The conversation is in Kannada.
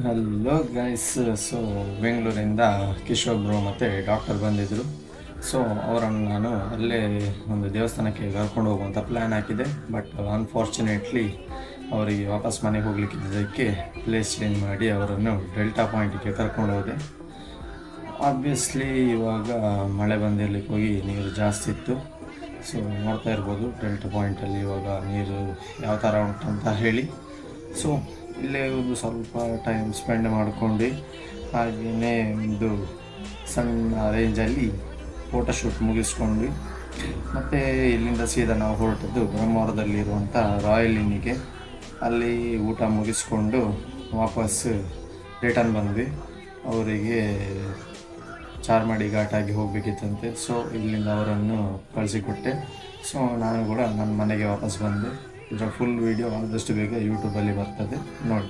Hello guys. ಸೊ ಬೆಂಗಳೂರಿಂದ ಕಿಶೋರ್ ಬ್ರೋ ಮತ್ತು ಡಾಕ್ಟರ್ ಬಂದಿದ್ದರು. ಸೊ ಅವರನ್ನು ನಾನು ಅಲ್ಲೇ ಒಂದು ದೇವಸ್ಥಾನಕ್ಕೆ ಕರ್ಕೊಂಡು ಹೋಗುವಂಥ ಪ್ಲ್ಯಾನ್ ಹಾಕಿದೆ. ಬಟ್ ಅನ್ಫಾರ್ಚುನೇಟ್ಲಿ ಅವರಿಗೆ ವಾಪಸ್ ಮನೆಗೆ ಹೋಗ್ಲಿಕ್ಕಿದ್ದಕ್ಕೆ ಪ್ಲೇಸ್ ಚೇಂಜ್ ಮಾಡಿ ಅವರನ್ನು ಡೆಲ್ಟಾ ಪಾಯಿಂಟಿಗೆ ಕರ್ಕೊಂಡು ಹೋದೆ. ಆಬ್ವಿಯಸ್ಲಿ ಇವಾಗ ಮಳೆ ಬಂದಿರಲಿಕ್ಕೆ ಹೋಗಿ ನೀರು ಜಾಸ್ತಿ ಇತ್ತು. ಸೊ ನೋಡ್ತಾ ಇರ್ಬೋದು ಡೆಲ್ಟಾ ಪಾಯಿಂಟಲ್ಲಿ ಇವಾಗ ನೀರು ಯಾವ ಥರ ಉಂಟಂತ ಹೇಳಿ. ಸೊ ಇಲ್ಲೇ ಒಂದು ಸ್ವಲ್ಪ ಟೈಮ್ ಸ್ಪೆಂಡ್ ಮಾಡಿಕೊಂಡು ಹಾಗೆಯೇ ಒಂದು ಸಣ್ಣ ರೇಂಜಲ್ಲಿ ಫೋಟೋಶೂಟ್ ಮುಗಿಸ್ಕೊಂಡ್ವಿ. ಮತ್ತು ಇಲ್ಲಿಂದ ಸೀದಾ ನಾವು ಹೊರಟದ್ದು ಬ್ರಹ್ಮಾವರದಲ್ಲಿರುವಂಥ ರಾಯಲ್ ಇನ್ನಿಗೆ. ಅಲ್ಲಿ ಊಟ ಮುಗಿಸ್ಕೊಂಡು ವಾಪಸ್ ರಿಟರ್ನ್ ಬಂದ್ವಿ. ಅವರಿಗೆ ಚಾರ್ಮಾಡಿ ಘಾಟಾಗಿ ಹೋಗಬೇಕಿತ್ತಂತೆ. ಸೊ ಇಲ್ಲಿಂದ ಅವರನ್ನು ಕಳಿಸಿಕೊಟ್ಟೆ. ಸೊ ನಾನು ಕೂಡ ನನ್ನ ಮನೆಗೆ ವಾಪಸ್ ಬಂದೆ. ಇದರ ಫುಲ್ ವೀಡಿಯೋ ಆದಷ್ಟು ಬೇಗ ಯೂಟ್ಯೂಬಲ್ಲಿ ಬರ್ತದೆ, ನೋಡಿ.